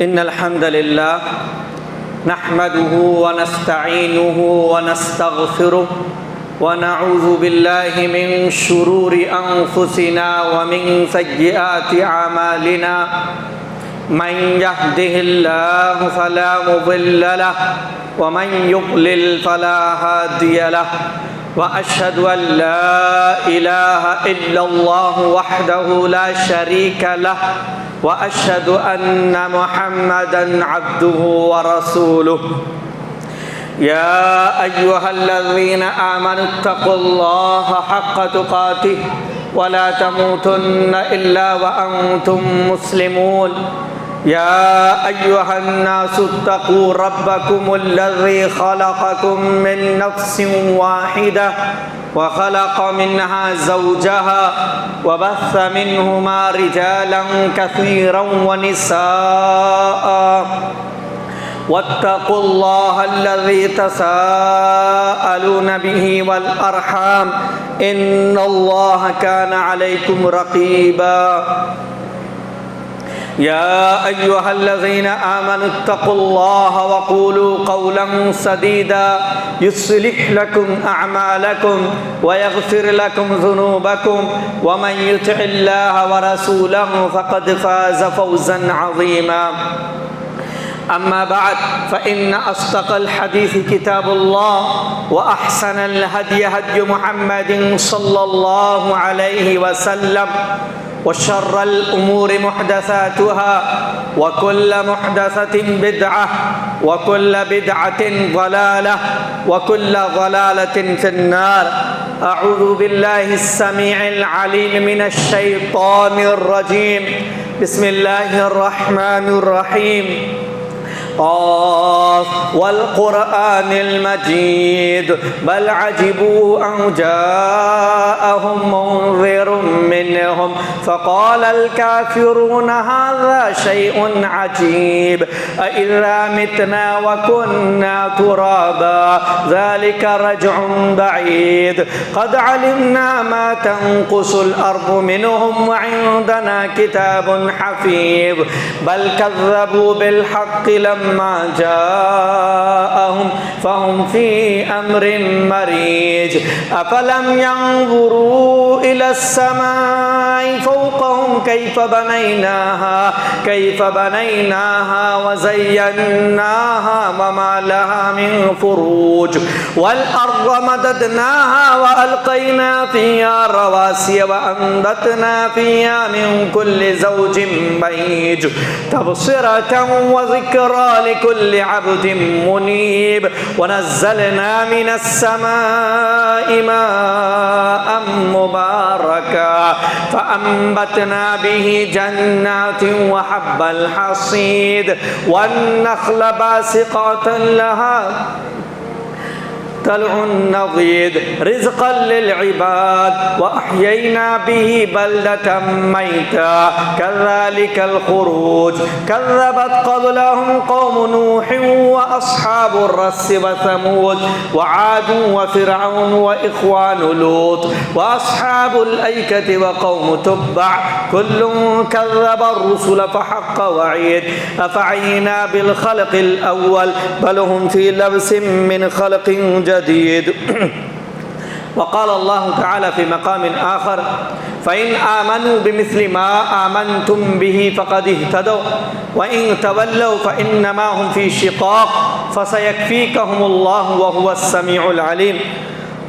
إن الحمد لله نحمده ونستعينه ونستغفره ونعوذ بالله من شرور أنفسنا ومن سيئات أعمالنا من يهده الله فلا مضل له ومن يضلل فلا هادي له وأشهد أن لا إله إلا الله وحده لا شريك له وأشهد أن محمدًا عبده ورسوله يا أيها الذين آمنوا اتقوا الله حق تقاته ولا تموتن إلا وأنتم مسلمون يا أيها الناس اتقوا ربكم الذي خلقكم من نفس واحدة وخلق منها زوجها وبث منهما رجالا كثيرا ونساء واتقوا الله الذي تساءلون به والأرحام إن الله كان عليكم رقيبا يا أيها الذين آمنوا اتقوا الله وقولوا قولا سديدا يصلح لكم أعمالكم ويغفر لكم ذنوبكم ومن يطع الله ورسوله فقد فاز فوزا عظيما أما بعد فإن أصدق الحديث كتاب الله وأحسن الهدي هدي محمد صلى الله عليه وسلم وشر الأمور محدثاتها وكل محدثة بدعة وكل بدعة ضلالة وكل ضلالة في النار أعوذ بالله السميع العليم من الشيطان الرجيم بسم الله الرحمن الرحيم والقرآن المجيد بل عجبوا أن جاءهم منذر منهم فقال الكافرون هذا شيء عجيب أإذا متنا وكنا ترابا ذلك رجع بعيد قد علمنا ما تنقص الأرض منهم وعندنا كتاب حفيظ بل كذبوا بالحق لما جاءهم فهم في أمر مريج أفلم ينظروا إلى السماء فوقهم كيف بنيناها وزيناها وما لها من فروج والأرض مددناها وألقينا فيها رواسي وأنبتنا فيها من كل زوج بهيج تبصرة وذكرى لكل عبد منيب ونزلنا من السماء ماء مباركا فأنبتنا به جنات وحب الحصيد والنخل باسقات لها طلع نضيد رزقا للعباد وأحيينا به بلدة ميتا كذلك الخروج كذبت قبلهم قوم نوح وأصحاب الرس وثمود وعاد وفرعون وإخوان لوط وأصحاب الأيكة وقوم تبع كل كذب الرسل فحق وعيد أفعينا بالخلق الأول بل هم في لبس من خلق جديد وقال الله تعالى في مقام آخر فإن آمنوا بمثل ما آمنتم به فقد اهتدوا وإن تولوا فإنما هم في شقاق فسيكفيكهم الله وهو السميع العليم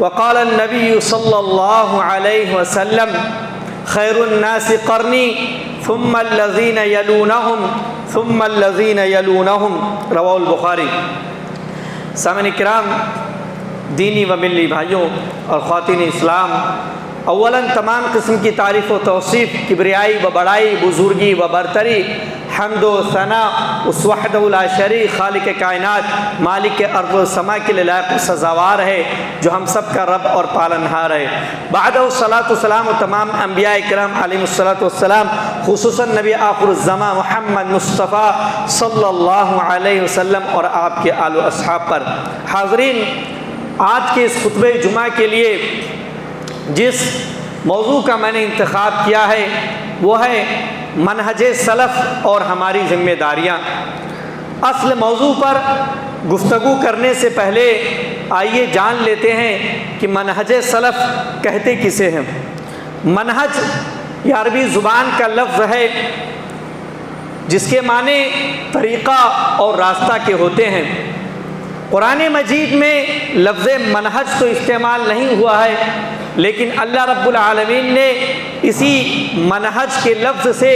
وقال النبي صلى الله عليه وسلم خير الناس قرني ثم الذين يلونهم رواه البخاری سامعین کرام دینی و ملی بھائیوں اور خواتین اسلام اولاً تمام قسم کی تعریف و توصیف کبریائی و بڑائی بزرگی و برتری حمد و ثنا اس وحدہ لا شریک خالق کائنات مالک ارض و سما کے لیے لائق و سزاوار ہے جو ہم سب کا رب اور پالنہار ہے بعد الصلاۃ والسلام و تمام انبیاء کرام علیہم الصلاۃ والسلام خصوصاً نبی آخر الزمان محمد مصطفیٰ صلی اللہ علیہ وسلم اور آپ کے آل و اصحاب پر حاضرین آج کے اس خطبہ جمعہ کے لیے جس موضوع کا میں نے انتخاب کیا ہے وہ ہے منہج سلف اور ہماری ذمہ داریاں۔ اصل موضوع پر گفتگو کرنے سے پہلے آئیے جان لیتے ہیں کہ منہج سلف کہتے کسے ہیں۔ منہج یہ عربی زبان کا لفظ ہے جس کے معنی طریقہ اور راستہ کے ہوتے ہیں۔ قرآن مجید میں لفظ منہج تو استعمال نہیں ہوا ہے، لیکن اللہ رب العالمین نے اسی منہج کے لفظ سے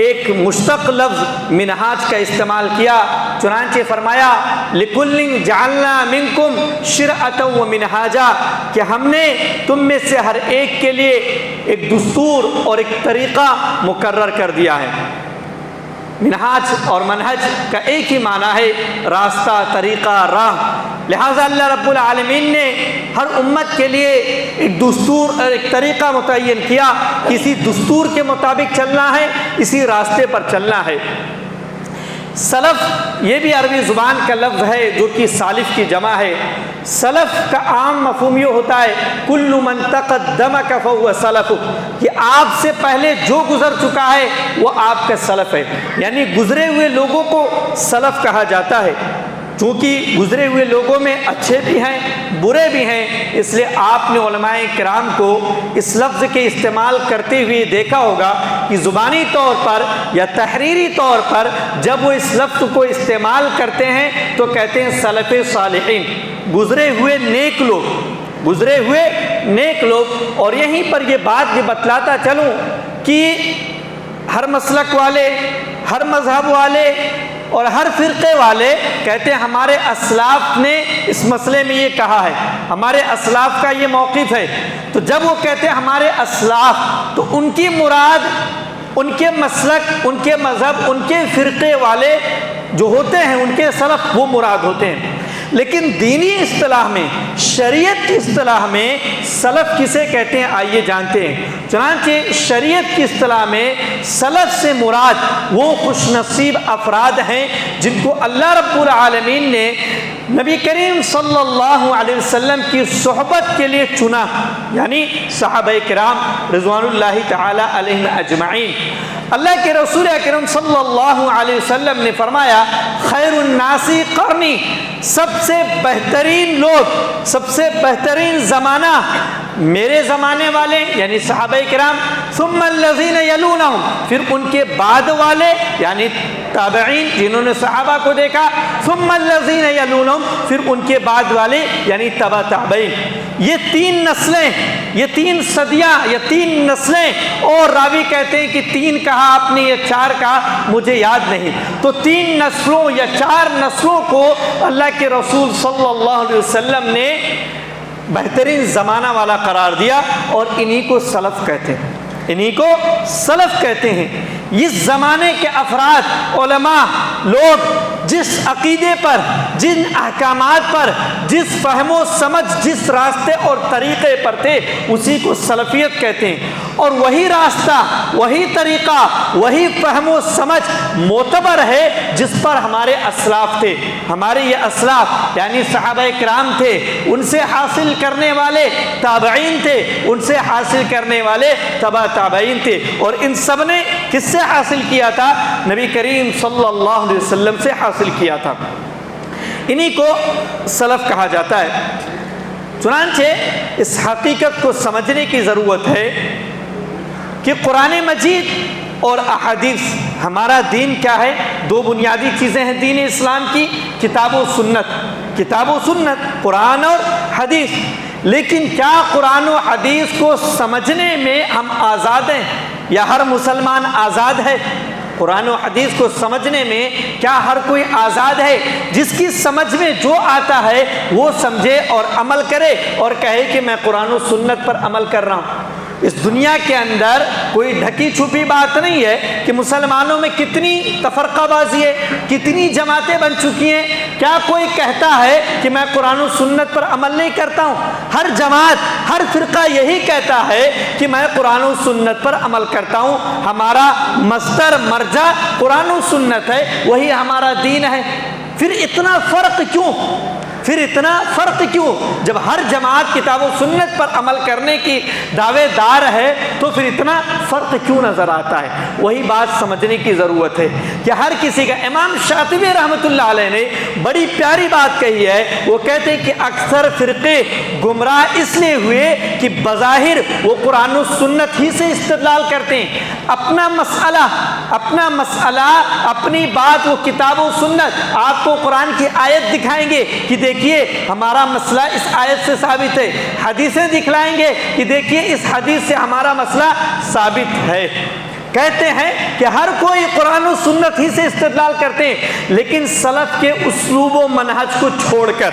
ایک مشتق لفظ منہاج کا استعمال کیا۔ چنانچہ فرمایا لِكُلٍّ جَعَلْنَا مِنْكُمْ شِرْعَةً وَمِنْهَاجًا، کہ ہم نے تم میں سے ہر ایک کے لیے ایک دستور اور ایک طریقہ مقرر کر دیا ہے۔ منہاج اور منہج کا ایک ہی معنی ہے راستہ، طریقہ، راہ۔ لہٰذا اللہ رب العالمین نے ہر امت کے لیے ایک دستور اور ایک طریقہ متعین کیا، کسی دستور کے مطابق چلنا ہے، اسی راستے پر چلنا ہے۔ سلف یہ بھی عربی زبان کا لفظ ہے جو کہ سالف کی جمع ہے۔ سلف کا عام مفہوم یہ ہوتا ہے کل من تقدمک فہو سلفک، کہ آپ سے پہلے جو گزر چکا ہے وہ آپ کا سلف ہے، یعنی گزرے ہوئے لوگوں کو سلف کہا جاتا ہے۔ چونکہ گزرے ہوئے لوگوں میں اچھے بھی ہیں برے بھی ہیں، اس لیے آپ نے علماء کرام کو اس لفظ کے استعمال کرتے ہوئے دیکھا ہوگا کہ زبانی طور پر یا تحریری طور پر جب وہ اس لفظ کو استعمال کرتے ہیں تو کہتے ہیں سلف صالحین، گزرے ہوئے نیک لوگ، گزرے ہوئے نیک لوگ۔ اور یہیں پر یہ بات بھی بتلاتا چلوں کہ ہر مسلک والے، ہر مذہب والے اور ہر فرقے والے کہتے ہیں ہمارے اسلاف نے اس مسئلے میں یہ کہا ہے، ہمارے اسلاف کا یہ موقف ہے۔ تو جب وہ کہتے ہیں ہمارے اسلاف، تو ان کی مراد ان کے مسلک، ان کے مذہب، ان کے فرقے والے جو ہوتے ہیں ان کے سلف وہ مراد ہوتے ہیں۔ لیکن دینی اصطلاح میں، شریعت کی اصطلاح میں سلف کسے کہتے ہیں آئیے جانتے ہیں۔ چنانچہ شریعت کی اصطلاح میں سلف سے مراد وہ خوش نصیب افراد ہیں جن کو اللہ رب العالمین نے نبی کریم صلی اللہ علیہ وسلم کی صحبت کے لیے چنا، یعنی صحابہ کرام رضوان اللہ تعالی علیہم اجمعین۔ اللہ کے رسول اکرم صلی اللہ علیہ وسلم نے فرمایا خیر الناس قرنی، سب سے بہترین لوگ، سب سے بہترین زمانہ میرے زمانے والے یعنی صحابہ کرام، ثم الذین یلونہم، پھر ان کے بعد والے یعنی تابعین جنہوں نے صحابہ کو دیکھا، ثم الذین یلونہم، پھر ان کے بعد والے یعنی تبع تابعین۔ یہ تین نسلیں، یہ تین صدیاں، یہ تین نسلیں، اور راوی کہتے ہیں کہ تین کہا آپ نے یا چار کہا مجھے یاد نہیں، تو تین نسلوں یا چار نسلوں کو اللہ کے رسول صلی اللہ علیہ وسلم نے بہترین زمانہ والا قرار دیا، اور انہی کو سلف کہتے ہیں، انہی کو سلف کہتے ہیں۔ اس زمانے کے افراد، علماء، لوگ جس عقیدے پر، جن احکامات پر، جس فہم و سمجھ، جس راستے اور طریقے پر تھے اسی کو سلفیت کہتے ہیں۔ اور وہی راستہ، وہی طریقہ، وہی فہم و سمجھ معتبر ہے جس پر ہمارے اسلاف تھے۔ ہمارے یہ اسلاف یعنی صحابہ کرام تھے، ان سے حاصل کرنے والے تابعین تھے، ان سے حاصل کرنے والے تبع تابعین تھے، اور ان سب نے کس سے حاصل کیا تھا؟ نبی کریم صلی اللہ علیہ وسلم سے حاصل کیا تھا۔ انہی کو سلف کہا جاتا ہے۔ چنانچہ اس حقیقت کو سمجھنے کی ضرورت ہے کہ قرآن مجید اور احادیث، ہمارا دین کیا ہے؟ دو بنیادی چیزیں ہیں دین اسلام کی، کتاب و سنت، کتاب و سنت، قرآن اور حدیث۔ لیکن کیا قرآن و حدیث کو سمجھنے میں ہم آزاد ہیں یا ہر مسلمان آزاد ہے؟ قرآن و حدیث کو سمجھنے میں کیا ہر کوئی آزاد ہے؟ جس کی سمجھ میں جو آتا ہے وہ سمجھے اور عمل کرے اور کہے کہ میں قرآن و سنت پر عمل کر رہا ہوں۔ اس دنیا کے اندر کوئی ڈھکی چھپی بات نہیں ہے کہ مسلمانوں میں کتنی تفرقہ بازی ہے، کتنی جماعتیں بن چکی ہیں۔ کیا کوئی کہتا ہے کہ میں قرآن و سنت پر عمل نہیں کرتا ہوں؟ ہر جماعت، ہر فرقہ یہی کہتا ہے کہ میں قرآن و سنت پر عمل کرتا ہوں، ہمارا مصدر مرجع قرآن و سنت ہے، وہی ہمارا دین ہے۔ پھر اتنا فرق کیوں؟ پھر اتنا فرق کیوں؟ جب ہر جماعت کتاب و سنت پر عمل کرنے کی دعوے دار ہے تو پھر اتنا فرق کیوں نظر آتا ہے؟ وہی بات سمجھنے کی ضرورت ہے کہ ہر کسی کا، امام شاطبی رحمۃ اللہ علیہ نے بڑی پیاری بات کہی ہے، وہ کہتے ہیں کہ اکثر فرقے گمراہ اس لیے ہوئے کہ بظاہر وہ قرآن و سنت ہی سے استدلال کرتے ہیں، اپنا مسئلہ اپنی بات وہ کتاب و سنت، آپ کو قرآن کی آیت دکھائیں گے کہ دیکھیے ہمارا مسئلہ اس آیت سے ثابت ہے، حدیثیں دکھلائیں گے کہ دیکھیے اس حدیث سے ہمارا مسئلہ ثابت ہے۔ کہتے ہیں کہ ہر کوئی قرآن و سنت ہی سے استدلال کرتے ہیں، لیکن سلف کے اسلوب و منہج کو چھوڑ کر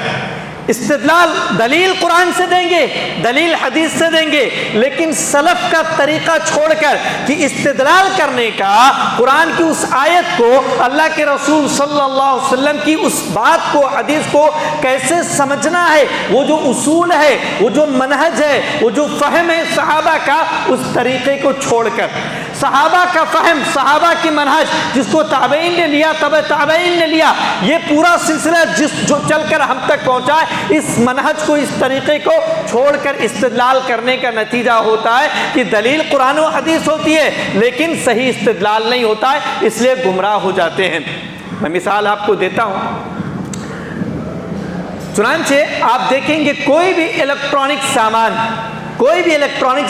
استدلال دلیل قرآن سے دیں گے، دلیل حدیث سے دیں گے، لیکن سلف کا طریقہ چھوڑ کر کہ استدلال کرنے کا، قرآن کی اس آیت کو، اللہ کے رسول صلی اللہ علیہ وسلم کی اس بات کو، حدیث کو کیسے سمجھنا ہے، وہ جو اصول ہے، وہ جو منہج ہے، وہ جو فہم ہے صحابہ کا، اس طریقے کو چھوڑ کر صحابہ کا فہم، صحابہ کی منہج جس کو تابعین نے لیا، تبع تابعین نے لیا، یہ پورا سلسلہ جو چل کر ہم تک پہنچا ہے، اس منہج کو، اس طریقے کو چھوڑ کر استدلال کرنے کا نتیجہ ہوتا ہے کہ دلیل قرآن و حدیث ہوتی ہے لیکن صحیح استدلال نہیں ہوتا ہے، اس لیے گمراہ ہو جاتے ہیں۔ میں مثال آپ کو دیتا ہوں، چنانچہ آپ دیکھیں گے کوئی بھی الیکٹرانک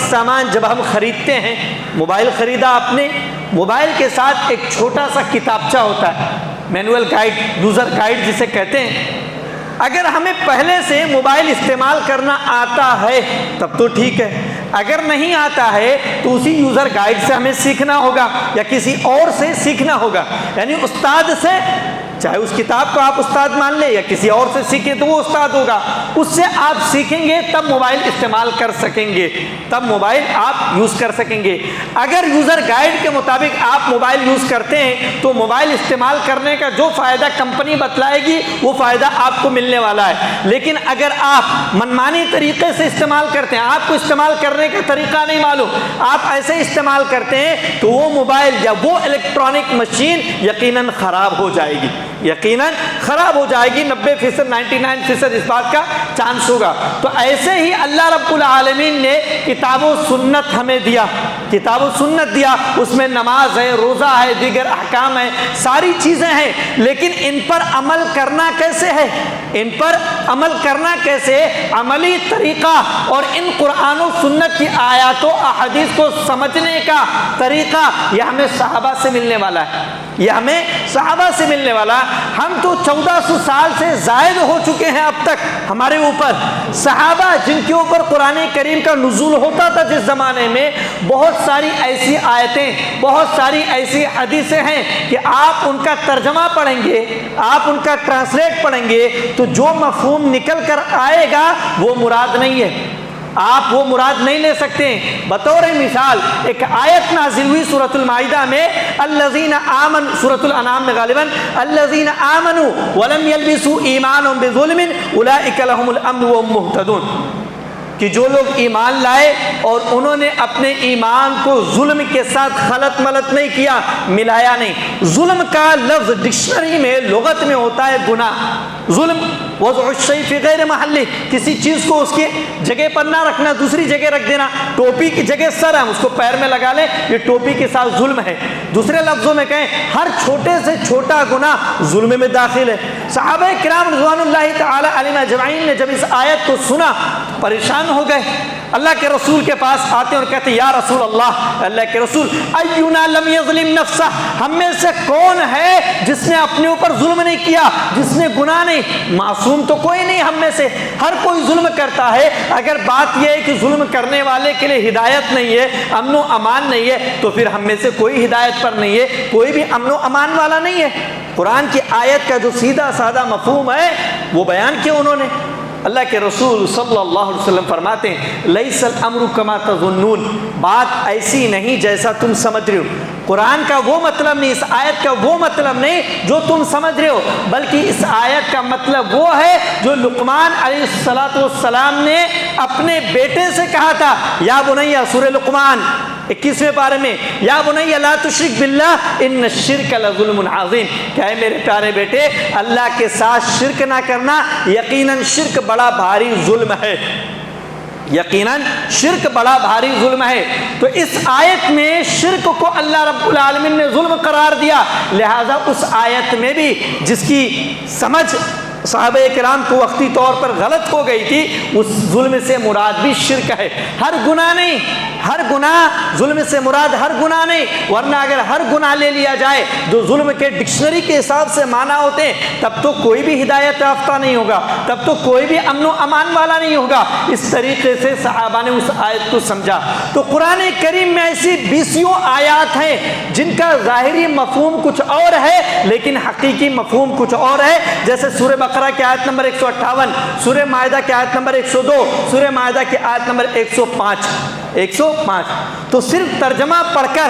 سامان جب ہم خریدتے ہیں، موبائل خریدا آپ نے، موبائل کے ساتھ ایک چھوٹا سا کتابچہ ہوتا ہے، مینول گائیڈ، یوزر گائیڈ جسے کہتے ہیں۔ اگر ہمیں پہلے سے موبائل استعمال کرنا آتا ہے تب تو ٹھیک ہے، اگر نہیں آتا ہے تو اسی یوزر گائیڈ سے ہمیں سیکھنا ہوگا یا کسی اور سے سیکھنا ہوگا، یعنی استاد سے، چاہے اس کتاب کو آپ استاد مان لیں یا کسی اور سے سیکھیں تو وہ استاد ہوگا، اس سے آپ سیکھیں گے تب موبائل استعمال کر سکیں گے، تب موبائل آپ یوز کر سکیں گے۔ اگر یوزر گائیڈ کے مطابق آپ موبائل یوز کرتے ہیں تو موبائل استعمال کرنے کا جو فائدہ کمپنی بتلائے گی وہ فائدہ آپ کو ملنے والا ہے، لیکن اگر آپ منمانی طریقے سے استعمال کرتے ہیں، آپ کو استعمال کرنے کا طریقہ نہیں معلوم، آپ ایسے استعمال کرتے ہیں تو وہ موبائل یا وہ الیکٹرانک مشین یقیناً خراب ہو جائے گی، یقیناً خراب ہو جائے گی، 90%، 99% اس بات کا چانس ہوگا۔ تو ایسے ہی اللہ رب العالمین نے کتاب و سنت ہمیں دیا، کتاب و سنت دیا، اس میں نماز ہے، روزہ ہے، دیگر احکام ہے، ساری چیزیں ہیں، لیکن ان پر عمل کرنا کیسے ہے؟ ان پر عمل کرنا کیسے؟ عملی طریقہ اور ان قرآن و سنت کی آیات و احادیث کو سمجھنے کا طریقہ یہ ہمیں صحابہ سے ملنے والا ہے، یہ ہمیں صحابہ سے ملنے والا۔ ہم تو 1400 سال سے زائد ہو چکے ہیں اب تک ہمارے اوپر، صحابہ جن کے اوپر قرآن کریم کا نزول ہوتا تھا جس زمانے میں، بہت ساری ایسی آیتیں، بہت ساری ایسی حدیثیں ہیں کہ آپ ان کا ترجمہ پڑھیں گے، آپ ان کا ٹرانسلیٹ پڑھیں گے تو جو مفہوم نکل کر آئے گا وہ مراد نہیں ہے، آپ وہ مراد نہیں لے سکتے ہیں۔ بطور مثال ایک آیت نازل ہوئی سورۃ المائدہ میں، الذین آمنوا، سورۃ الانعام میں غالباً، الذین آمنوا ولم یلبسوا ایمانهم بظلم اولئک لهم الامن وهم مہتدون، کہ جو لوگ ایمان لائے اور انہوں نے اپنے ایمان کو ظلم کے ساتھ خلط ملط نہیں کیا، ملایا نہیں۔ ظلم کا لفظ ڈکشنری میں، لغت میں ہوتا ہے گناہ۔ ظلم وضع الشیء فی غیر محلہ، کسی چیز کو اس کی جگہ پر نہ رکھنا، دوسری جگہ رکھ دینا۔ ٹوپی کی جگہ سر ہم اس کو پیر میں لگا لیں، یہ ٹوپی کے ساتھ ظلم ہے۔ دوسرے لفظوں میں کہیں ہر چھوٹے سے چھوٹا گناہ ظلم میں داخل ہے۔ صحابہ کرام رضوان اللہ تعالی علیہم اجمعین نے جب اس آیت کو سنا پریشان ہو گئے، اللہ کے رسول کے پاس آتے اور کہتے یا رسول اللہ، اللہ کے رسول، اینا لم یظلم نفسہ، ہم میں سے کون ہے جس نے اپنے اوپر ظلم نہیں کیا، جس نے گناہ نہیں؟ معصوم تو کوئی نہیں ہم میں سے، ہر کوئی ظلم کرتا ہے۔ اگر بات یہ ہے کہ ظلم کرنے والے کے لیے ہدایت نہیں ہے، امن و امان نہیں ہے، تو پھر ہم میں سے کوئی ہدایت پر نہیں ہے، کوئی بھی امن و امان والا نہیں ہے۔ قرآن کی آیت کا جو سیدھا سادہ مفہوم ہے وہ بیان کیا انہوں نے۔ اللہ کے رسول صلی اللہ علیہ وسلم فرماتے ہیں لیس الامر کما تظنون، بات ایسی نہیں جیسا تم سمجھ رہے ہو۔ قرآن کا وہ مطلب نہیں، اس آیت کا وہ مطلب نہیں جو تم سمجھ رہے ہو، بلکہ اس آیت کا مطلب وہ ہے جو لقمان علیہ السلام نے اپنے بیٹے سے کہا تھا۔ یا بنی، سورہ لقمان 21ویں پارے میں، یا بنی لا تشرک باللہ ان الشرک لظلم عظیم، کہ اے میرے پیارے بیٹے اللہ کے ساتھ شرک نہ کرنا، یقیناً شرک بڑا بھاری ظلم ہے، یقیناً شرک بڑا بھاری ظلم ہے۔ تو اس آیت میں شرک کو اللہ رب العالمین نے ظلم قرار دیا، لہذا اس آیت میں بھی جس کی سمجھ صحابہ کرام کو وقتی طور پر غلط ہو گئی تھی، اس ظلم سے مراد بھی شرک ہے، ہر گناہ نہیں، ہر گناہ ظلم سے مراد ہر گناہ نہیں، ورنہ اگر ہر گناہ لے لیا جائے جو ظلم کے ڈکشنری کے حساب سے معنی ہوتے ہیں، تب تو کوئی بھی ہدایت یافتہ نہیں ہوگا، تب تو کوئی بھی امن و امان والا نہیں ہوگا۔ اس طریقے سے صحابہ نے اس آیت کو سمجھا۔ تو قرآن کریم میں ایسی 20 آیات ہیں جن کا ظاہری مفہوم کچھ اور ہے لیکن حقیقی مفہوم کچھ اور ہے، جیسے سورہ بقرہ کی آیت نمبر 158، سورہ مائدہ کی آیت نمبر 102، سورہ مائدہ کی آیت نمبر 105۔ تو صرف ترجمہ پڑھ کر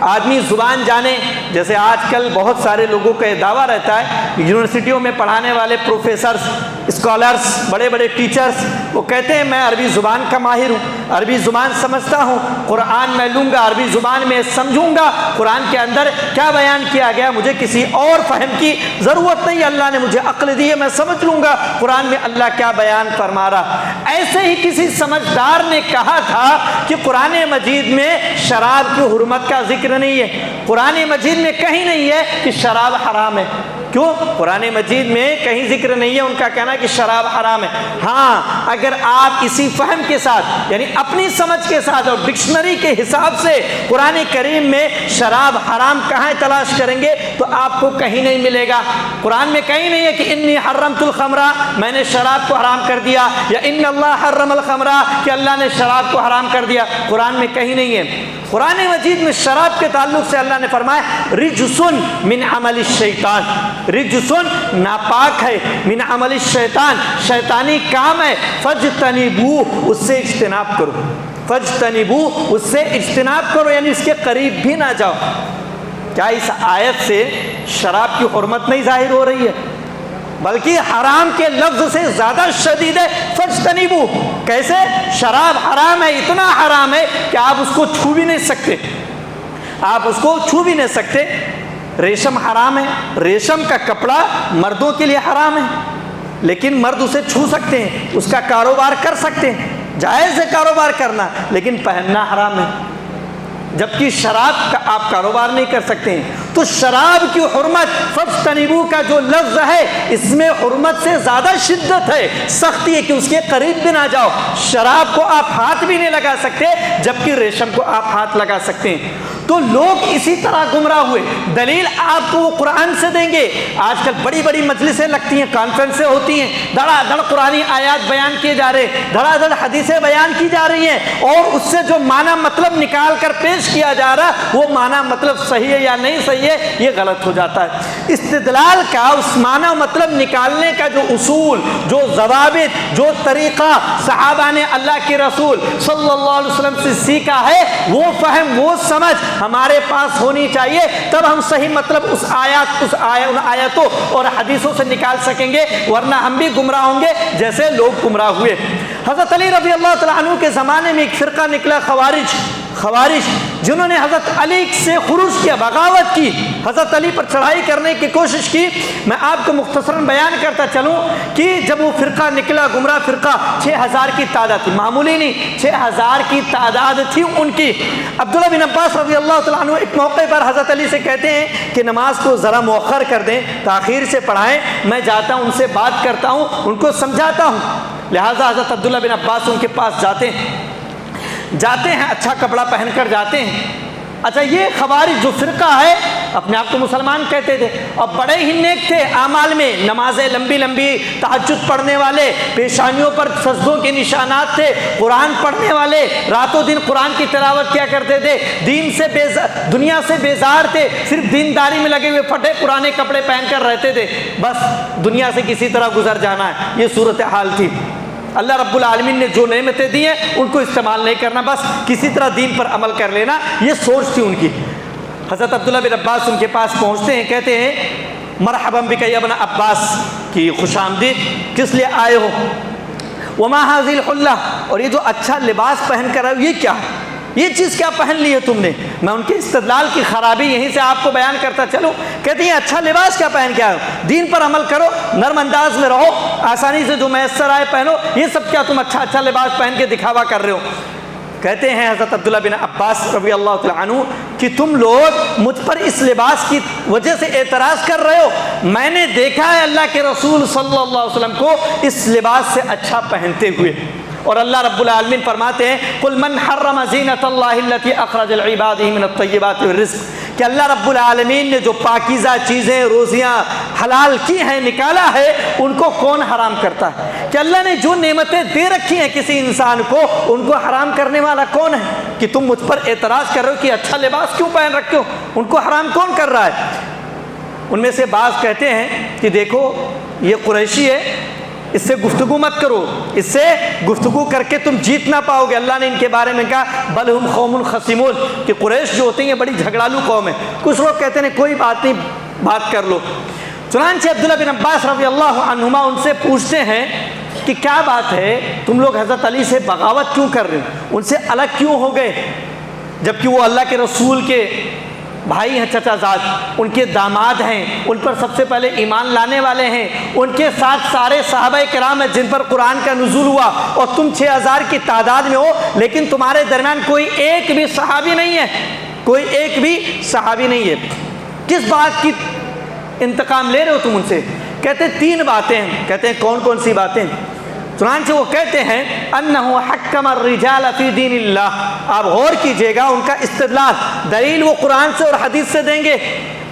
آدمی زبان جانے، جیسے آج کل بہت سارے لوگوں کا یہ دعویٰ رہتا ہے، یونیورسٹیوں میں پڑھانے والے پروفیسرز، اسکالرز، بڑے بڑے ٹیچرز، وہ کہتے ہیں میں عربی زبان کا ماہر ہوں، عربی زبان سمجھتا ہوں، قرآن میں لوں گا، عربی زبان میں سمجھوں گا قرآن کے اندر کیا بیان کیا گیا، مجھے کسی اور فہم کی ضرورت نہیں، اللہ نے مجھے عقل دی ہے، میں سمجھ لوں گا قرآن میں اللہ کیا بیان فرما رہا۔ ایسے ہی کسی سمجھدار نے کہا تھا کہ قرآن مجید میں شراب کی حرمت کا ذکر نہیں ہے، قرآن مجید میں کہیں نہیں ہے کہ شراب حرام ہے۔ کیوں؟ قرآن مجید میں کہیں ذکر نہیں ہے ان کا کہنا کہ شراب حرام ہے۔ ہاں، اگر آپ اسی فہم کے ساتھ یعنی اپنی سمجھ کے ساتھ اور ڈکشنری کے حساب سے قرآن کریم میں شراب حرام کہاں تلاش کریں گے تو آپ کو کہیں نہیں ملے گا۔ قرآن میں کہیں نہیں ہے کہ انی حرمت الخمر، میں نے شراب کو حرام کر دیا، یا ان اللہ حرم الخمر، کہ اللہ نے شراب کو حرام کر دیا، قرآن میں کہیں نہیں ہے۔ قرآن مجید میں شراب کے تعلق سے اللہ نے فرمایا رجسن من عمل الشیطان، رجسن ناپاک ہے، من عمل الشیطان شیطانی کام ہے، فاجتنبوہ اس سے اجتناب کرو، فاجتنبوہ اس سے اجتناب کرو، یعنی اس کے قریب بھی نہ جاؤ۔ کیا اس آیت سے شراب کی حرمت نہیں ظاہر ہو رہی ہے؟ بلکہ حرام کے لفظ سے زیادہ شدید ہے فاجتنبوہ۔ کیسے؟ شراب حرام ہے، اتنا حرام ہے کہ آپ اس کو چھو بھی نہیں سکتے، آپ اس کو چھو بھی نہیں سکتے۔ ریشم حرام ہے، ریشم کا کپڑا مردوں کے لیے حرام ہے، لیکن مرد اسے چھو سکتے ہیں، اس کا کاروبار کر سکتے ہیں، جائز ہے کاروبار کرنا، لیکن پہننا حرام ہے، جبکہ شراب کا آپ کاروبار نہیں کر سکتے ہیں۔ تو شراب کی حرمت فاجتنبوہ کا جو لفظ ہے اس میں حرمت سے زیادہ شدت ہے، سختی ہے کہ اس کے قریب بھی نہ جاؤ۔ شراب کو آپ ہاتھ بھی نہیں لگا سکتے جبکہ ریشم کو آپ ہاتھ لگا سکتے ہیں۔ تو لوگ اسی طرح گمراہ ہوئے۔ دلیل آپ کو وہ قرآن سے دیں گے۔ آج کل بڑی بڑی مجلسیں لگتی ہیں، کانفرنسیں ہوتی ہیں، دھڑا دھڑ قرآنی آیات بیان کیے جا رہے، دھڑا دھڑ حدیثیں بیان کی جا رہی ہیں، اور اس سے جو معنی مطلب نکال کر پیش کیا جا رہا وہ معنی مطلب صحیح ہے یا نہیں صحیح ہے یہ غلط ہو جاتا ہے۔ استدلال کا، اس معنی مطلب نکالنے کا جو اصول، جو ضوابط، جو طریقہ صحابہ نے اللہ کے رسول صلی اللہ علیہ وسلم سے سیکھا ہے، وہ فہم، وہ سمجھ ہمارے پاس ہونی چاہیے، تب ہم صحیح مطلب ان آیاتوں اور حدیثوں سے نکال سکیں گے، ورنہ ہم بھی گمراہ ہوں گے جیسے لوگ گمراہ ہوئے۔ حضرت علی رضی اللہ تعالیٰ عنہ کے زمانے میں ایک فرقہ نکلا، خوارج، جنہوں نے حضرت علی سے خروج کیا، بغاوت کی، حضرت علی پر چڑھائی کرنے کی کوشش کی۔ میں آپ کو مختصراً بیان کرتا چلوں کہ جب وہ فرقہ نکلا، گمراہ فرقہ، 6000 کی تعداد تھی، معمولی نہیں، 6000 کی تعداد تھی ان کی۔ عبداللہ بن عباس رضی اللہ تعالیٰ عنہ ایک موقع پر حضرت علی سے کہتے ہیں کہ نماز کو ذرا مؤخر کر دیں، تاخیر سے پڑھائیں، میں جاتا ہوں ان سے بات کرتا ہوں، ان کو سمجھاتا ہوں۔ لہٰذا حضرت عبداللہ بن عباس ان کے پاس جاتے ہیں، اچھا کپڑا پہن کر جاتے ہیں۔ اچھا، یہ خوارج جو فرقہ ہے اپنے آپ کو مسلمان کہتے تھے اور بڑے ہی نیک تھے اعمال میں، نمازیں لمبی لمبی، تہجد پڑھنے والے، پیشانیوں پر سجدوں کے نشانات تھے، قرآن پڑھنے والے، راتوں دن قرآن کی تلاوت کیا کرتے تھے، دنیا سے بیزار تھے، صرف دینداری میں لگے ہوئے، پھٹے پرانے کپڑے پہن کر رہتے تھے، بس دنیا سے کسی طرح گزر جانا ہے، یہ صورتحال تھی۔ اللہ رب العالمین نے جو نعمتیں دی ہیں ان کو استعمال نہیں کرنا، بس کسی طرح دین پر عمل کر لینا، یہ سوچ تھی ان کی۔ حضرت عبداللہ بن عباس ان کے پاس پہنچتے ہیں، کہتے ہیں مرحبا بک یا ابن عباس، کی خوش آمدید، کس لیے آئے ہو؟ وما هذه الحلہ، اور یہ جو اچھا لباس پہن کر آئے ہو یہ کیا ہے، یہ چیز کیا پہن لی ہے تم نے؟ میں ان کے استدلال کی خرابی یہیں سے آپ کو بیان کرتا چلوں۔ کہتے ہیں اچھا لباس کیا پہن کے آئے ہو؟ دین پر عمل کرو، نرم انداز میں رہو، آسانی سے جو میسر آئے پہنو، یہ سب کیا تم اچھا لباس پہن کے دکھاوا کر رہے ہو؟ کہتے ہیں حضرت عبداللہ بن عباس رضی اللہ تعالیٰ عنہ کہ تم لوگ مجھ پر اس لباس کی وجہ سے اعتراض کر رہے ہو، میں نے دیکھا ہے اللہ کے رسول صلی اللہ علیہ وسلم کو اس لباس سے اچھا پہنتے ہوئے۔ اور اللہ رب العالمین فرماتے ہیں قل من حرم زینت اللہ التی اخرج لعبادہ من الطیبات والرزق، کہ اللہ رب العالمین نے جو پاکیزہ چیزیں روزیاں حلال کی ہیں، نکالا ہے، ان کو کون حرام کرتا ہے؟ کہ اللہ نے جو نعمتیں دے رکھی ہیں کسی انسان کو، ان کو حرام کرنے والا کون ہے؟ کہ تم مجھ پر اعتراض کر رہے ہو کہ اچھا لباس کیوں پہن رکھتے ہو، ان کو حرام کون کر رہا ہے؟ ان میں سے بعض کہتے ہیں کہ دیکھو یہ قریشی ہے، اس سے گفتگو مت کرو، اس سے گفتگو کر کے تم جیت نہ پاؤ گے۔ اللہ نے ان کے بارے میں کہا بل ہم قوم خصمون، کہ قریش جو ہوتے ہیں یہ بڑی جھگڑالو قوم ہے۔ کچھ لوگ کہتے ہیں کوئی بات نہیں، بات کر لو۔ چنانچہ عبداللہ بن عباس رضی اللہ عنہما ان سے پوچھتے ہیں کہ کیا بات ہے، تم لوگ حضرت علی سے بغاوت کیوں کر رہے ہو، ان سے الگ کیوں ہو گئے، جبکہ وہ اللہ کے رسول کے بھائی ہیں، چچا زاد، ان کے داماد ہیں، ان پر سب سے پہلے ایمان لانے والے ہیں، ان کے ساتھ سارے صحابہ کرام ہیں جن پر قرآن کا نزول ہوا، اور تم 6000 کی تعداد میں ہو، لیکن تمہارے درمیان کوئی ایک بھی صحابی نہیں ہے، کوئی ایک بھی صحابی نہیں ہے، کس بات کی انتقام لے رہے ہو تم ان سے؟ کہتے ہیں 3 باتیں ہیں۔ کہتے ہیں کون کون سی باتیں؟ چنانچہ وہ کہتے ہیں انہو حکم الرجال فی دین اللہ، آپ غور کیجئے گا ان کا استدلال، دلیل وہ قرآن سے اور حدیث سے دیں گے۔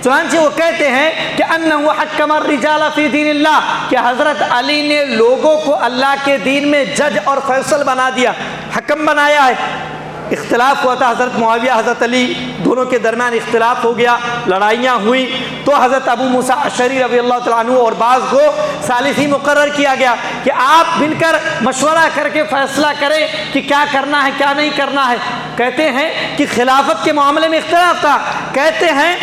چنانچہ وہ کہتے ہیں کہ انہو حکم الرجال فی دین اللہ، کہ حضرت علی نے لوگوں کو اللہ کے دین میں جج اور فیصل بنا دیا، حکم بنایا ہے۔ اختلاف ہوا تھا حضرت معاویہ حضرت علی دونوں کے درمیان اختلاف ہو گیا، لڑائیاں ہوئی، تو حضرت ابو موسیٰ اشعری رضی اللہ تعالیٰ عنہ اور بعض کو ثالثی مقرر کیا گیا کہ آپ مل کر مشورہ کر کے فیصلہ کریں کہ کیا کرنا ہے کیا نہیں کرنا ہے۔ کہتے ہیں کہ خلافت کے معاملے میں اختلاف تھا، کہتے ہیں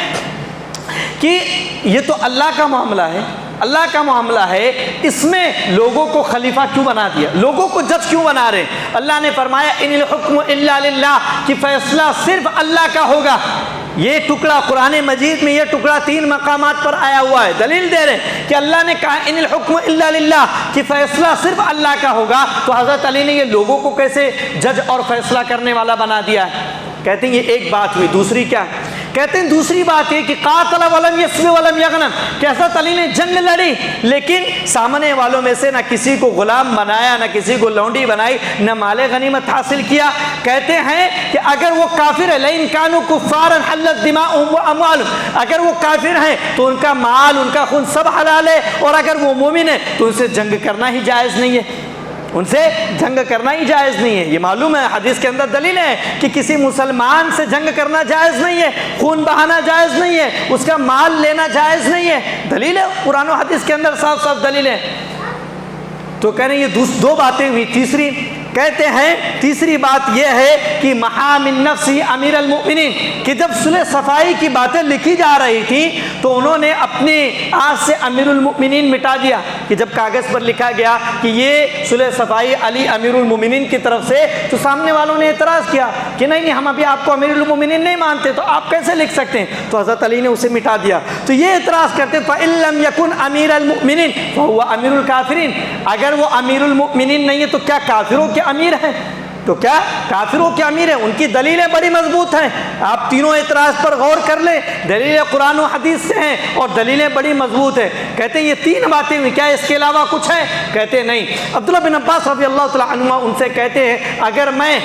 کہ یہ تو اللہ کا معاملہ ہے، اللہ کا معاملہ ہے، اس میں لوگوں کو خلیفہ کیوں بنا دیا، لوگوں کو جج کیوں بنا رہے؟ اللہ نے فرمایا ان الحکم الا للہ، کہ فیصلہ صرف اللہ کا ہوگا۔ یہ ٹکڑا قرآن مجید میں، یہ ٹکڑا 3 مقامات پر آیا ہوا ہے، دلیل دے رہے ہیں کہ اللہ نے کہا ان الحکم الا للہ، کہ فیصلہ صرف اللہ کا ہوگا، تو حضرت علی نے یہ لوگوں کو کیسے جج اور فیصلہ کرنے والا بنا دیا ہے؟ کہتے ہیں یہ ایک بات ہوئی۔ دوسری کیا؟ کہتے ہیں دوسری بات یہ کہ قاتل ولم یسب ولم یغنم، کہ حضرت علی نے جنگ لڑی لیکن سامنے والوں میں سے نہ کسی کو غلام بنایا، نہ کسی کو لونڈی بنائی، نہ مال غنیمت حاصل کیا۔ کہتے ہیں کہ اگر وہ کافر ہے لئن کانوا کفارا حلت دماؤہم واموالہم، اگر وہ کافر ہیں تو ان کا مال ان کا خون سب حلال ہے، اور اگر وہ مومن ہے تو ان سے جنگ کرنا ہی جائز نہیں ہے، ان سے جنگ کرنا ہی جائز نہیں ہے۔ یہ معلوم ہے حدیث کے اندر دلیل ہے کہ کسی مسلمان سے جنگ کرنا جائز نہیں ہے، خون بہانا جائز نہیں ہے، اس کا مال لینا جائز نہیں ہے، دلیل ہے قرآن و حدیث کے اندر صاف صاف دلیل ہے۔ تو کہہ رہے ہیں یہ 2 باتیں ہوئی۔ تیسری کہتے ہیں تیسری بات یہ ہے کہ محام النفس امیر المؤمنین، کہ جب صلح صفائی کی باتیں لکھی جا رہی تھی تو انہوں نے اپنے آج سے امیر المؤمنین مٹا دیا، کہ جب کاغذ پر لکھا گیا کہ یہ صلح صفائی علی امیر المؤمنین کی طرف سے، تو سامنے والوں نے اعتراض کیا کہ نہیں ہم ابھی آپ کو امیر المؤمنین نہیں مانتے، تو آپ کیسے لکھ سکتے ہیں؟ تو حضرت علی نے اسے مٹا دیا۔ تو یہ اعتراض کرتے فَإِن لَمْ يَكُنْ أَمِيرَ الْمُؤْمِنِينَ فَهُوَ أَمِيرُ الْكَافِرِينَ، اگر وہ امیر المؤمنین نہیں ہے تو کیا کافروں کے امیر ہیں؟ تو کیا کافروں کے امیر ہیں؟ ان کی دلیلیں بڑی مضبوط ہیں، آپ تینوں اعتراض پر غور کر لیں، دلیلیں قرآن و حدیث سے ہیں اور دلیلیں بڑی مضبوط ہیں۔ کہتے ہیں یہ 3 باتیں ہوئی، کیا اس کے علاوہ کچھ ہے؟ کہتے ہیں نہیں۔ عبداللہ بن عباس رضی اللہ تعالیٰ عنہ ان سے کہتے ہیں اگر میں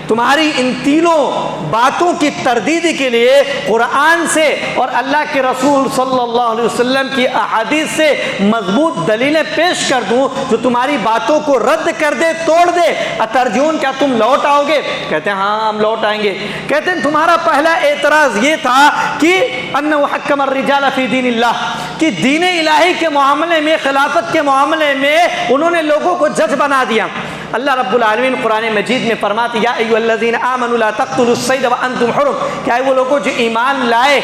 تمہاری ان تینوں باتوں کی تردید کے لیے قرآن سے اور اللہ کے رسول صلی اللہ علیہ وسلم کی احادیث سے مضبوط دلیلیں پیش کر دوں جو تمہاری باتوں کو رد کر دے، توڑ دے، اترجون، کیا تم لوٹ آؤ گے؟ کہتے ہیں ہاں ہم لوٹ آئیں گے۔ کہتے ہیں تمہارا پہلا اعتراض یہ تھا کہ انہ حکم الرجال فی دین اللہ، کہ دین الہی کے معاملے میں، خلافت کے معاملے میں انہوں نے لوگوں کو جج بنا دیا۔ اللہ رب العالمین قرآن مجید میں فرماتے یا ایھا الذین آمنوا لا تقتلوا الصید وانتم حرم، کیا ہے وہ لوگوں جو ایمان لائے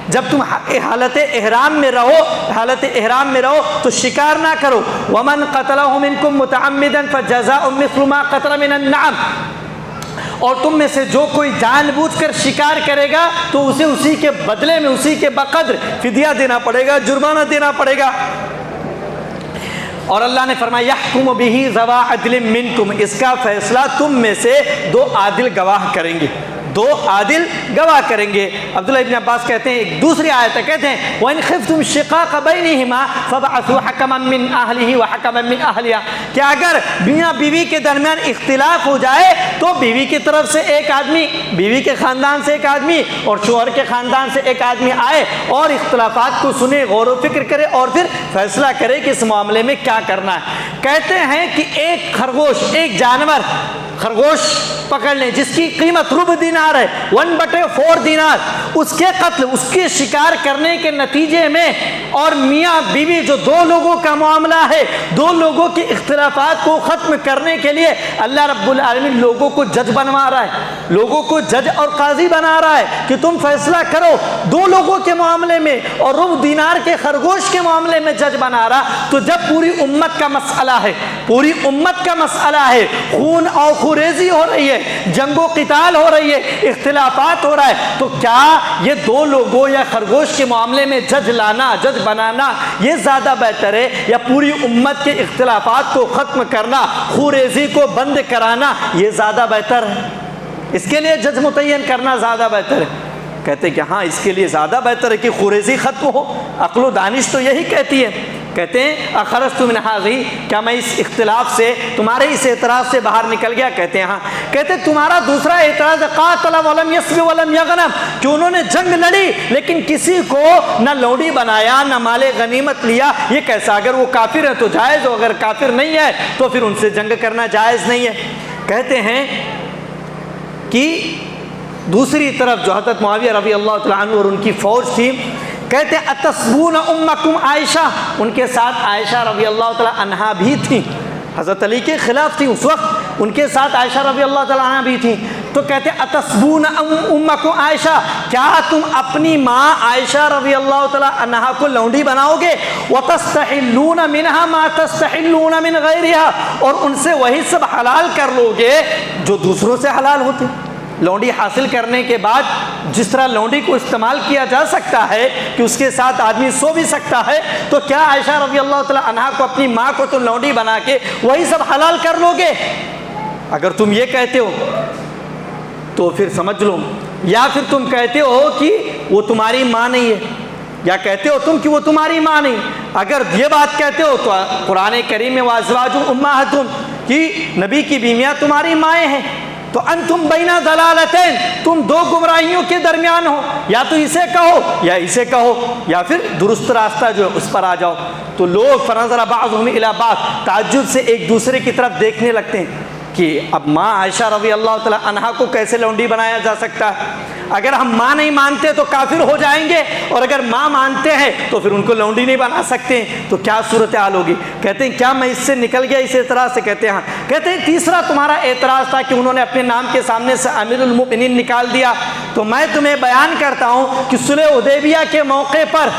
جب تم حالت احرام میں رہو تو شکار نہ کرو، ومن قتلہ منکم متعمدا فجزاء مثل ما قتل من النعم، اور تم میں سے جو کوئی جان بوجھ کر شکار کرے گا تو اسے اسی کے بدلے میں اسی کے بقدر فدیہ دینا پڑے گا، جرمانہ دینا پڑے گا۔ اور اللہ نے فرمایا یحکم بہ ذوی عدل منکم، اس کا فیصلہ تم میں سے 2 عادل گواہ کریں گے، 2 عادل گواہ کریں گے۔ عبداللہ ابن عباس کہتے ہیں ایک دوسری آیت کہتے ہیں وَإِنْ خِفْتُمْ شِقَاقَ بَيْنِهِمَا فَابْعَثُوا حَكَمًا مِّنْ أَهْلِهِ وَحَكَمًا مِّنْ أَهْلِهَا، کہ اگر میاں بیوی کے درمیان اختلاف ہو جائے تو بیوی کی طرف سے ایک آدمی، بیوی کے خاندان سے ایک آدمی اور شوہر کے خاندان سے ایک آدمی آئے اور اختلافات کو سنے، غور و فکر کرے اور پھر فیصلہ کرے کہ اس معاملے میں کیا کرنا ہے۔ کہتے ہیں کہ ایک خرگوش، ایک جانور خرگوش پکڑ لیں جس کی قیمت ربع دینار ہے، 1/4 دینار، اس کے قتل، اس کے شکار کرنے کے نتیجے میں، اور میاں بیوی جو 2 لوگوں کا معاملہ ہے، 2 لوگوں کے اختلافات کو ختم کرنے کے لیے اللہ رب العالمین لوگوں کو جج بنوا رہا ہے، لوگوں کو جج اور قاضی بنا رہا ہے کہ تم فیصلہ کرو 2 لوگوں کے معاملے میں، اور ربع دینار کے خرگوش کے معاملے میں جج بنا رہا۔ تو جب پوری امت کا مسئلہ ہے، پوری امت کا مسئلہ ہے، خون اور خوریزی ہو رہی ہے، جنگ و قتال ہو رہی ہے، اختلافات ہو رہا ہے، تو کیا یہ 2 لوگوں یا خرگوش کے معاملے میں جج لانا، جج بنانا یہ زیادہ بہتر ہے، یا پوری امت کے اختلافات کو ختم کرنا، خوریزی کو بند کرانا یہ زیادہ بہتر ہے؟ اس کے لیے جج متعین کرنا زیادہ بہتر ہے۔ کہتے ہیں کہ ہاں اس کے لیے زیادہ بہتر ہے کہ خوریزی ختم ہو، عقل و دانش تو یہی کہتی ہے۔ کہتے ہیں اخرجت من هذه، کیا میں اس اختلاف سے، تمہارے اس اعتراض سے باہر نکل گیا؟ کہتے ہیں ہاں۔ کہتے ہیں تمہارا دوسرا اعتراض قاتل ولم یسب ولم یغنم، کہ انہوں نے جنگ لڑی لیکن کسی کو نہ لوڈی بنایا نہ مال غنیمت لیا، یہ کیسا؟ اگر وہ کافر ہے تو جائز ہو، اگر کافر نہیں ہے تو پھر ان سے جنگ کرنا جائز نہیں ہے۔ کہتے ہیں کہ دوسری طرف جو حضرت معاویہ رضی اللہ تعالیٰ عنہ اور ان کی فوج تھی، کہتے ہیں اتسبون امکم عائشہ، ان کے ساتھ عائشہ رضی اللہ تعالیٰ عنہا بھی تھیں، حضرت علی کے خلاف تھیں اس وقت، ان کے ساتھ عائشہ رضی اللہ تعالیٰ عنہا بھی تھیں۔ تو کہتے ہیں اتسبون امکم عائشہ، کیا تم اپنی ماں عائشہ رضی اللہ تعالیٰ عنہا کو لونڈی بناؤ گے؟ وتستحلون منها ما تستحلون من غیرها، اور ان سے وہی سب حلال کر لو گے جو دوسروں سے حلال ہوتے۔ لونڈی حاصل کرنے کے بعد جس طرح لونڈی کو استعمال کیا جا سکتا ہے کہ اس کے ساتھ آدمی سو بھی سکتا ہے، تو کیا عائشہ رضی اللہ تعالیٰ عنہا کو، اپنی ماں کو تم لونڈی بنا کے وہی سب حلال کر لو گے؟ اگر تم یہ کہتے ہو تو پھر سمجھ لو، یا پھر تم کہتے ہو کہ وہ تمہاری ماں نہیں ہے، یا کہتے ہو تم کہ وہ تمہاری ماں نہیں۔ اگر یہ بات کہتے ہو تو قرآن کریم میں وازواج امہاتکم، کہ نبی کی بیویاں تمہاری مائیں ہیں، تو انتم بین ضلالتین، تم 2 گمراہیوں کے درمیان ہو، یا تو اسے کہو یا اسے کہو، یا پھر درست راستہ جو ہے اس پر آ جاؤ۔ تو لوگ فنظر بعضهم الی بعض، تعجب سے ایک دوسرے کی طرف دیکھنے لگتے ہیں کہ اب ماں عائشہ رضی اللہ تعالیٰ عنہا کو کیسے لونڈی بنایا جا سکتا ہے؟ اگر ہم ماں نہیں مانتے تو کافر ہو جائیں گے، اور اگر ماں مانتے ہیں تو پھر ان کو لونڈی نہیں بنا سکتے، تو کیا صورتحال ہوگی؟ کہتے ہیں کیا میں اس سے نکل گیا اس اعتراض سے؟ کہتے ہیں ہاں۔ کہتے ہیں تیسرا تمہارا اعتراض تھا کہ انہوں نے اپنے نام کے سامنے سے امیر المؤمنین نکال دیا، تو میں تمہیں بیان کرتا ہوں کہ صلح حدیبیہ کے موقع پر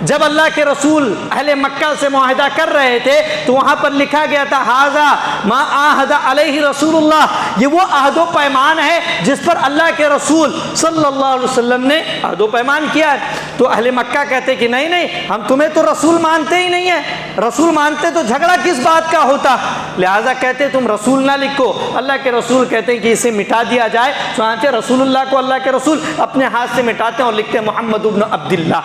جب اللہ کے رسول اہل مکہ سے معاہدہ کر رہے تھے تو وہاں پر لکھا گیا تھا ھذا ما عاہد علیہ رسول اللہ، یہ وہ عہد و پیمان ہے جس پر اللہ کے رسول صلی اللہ علیہ وسلم نے عہد و پیمان کیا ہے۔ تو اہل مکہ کہتے کہ نہیں نہیں، ہم تمہیں تو رسول مانتے ہی نہیں ہیں، رسول مانتے تو جھگڑا کس بات کا ہوتا، لہٰذا کہتے تم رسول نہ لکھو۔ اللہ کے رسول کہتے ہیں کہ اسے مٹا دیا جائے، چنانچہ رسول اللہ کو اللہ کے رسول اپنے ہاتھ سے مٹاتے ہیں اور لکھتے ہیں محمد ابن عبداللہ۔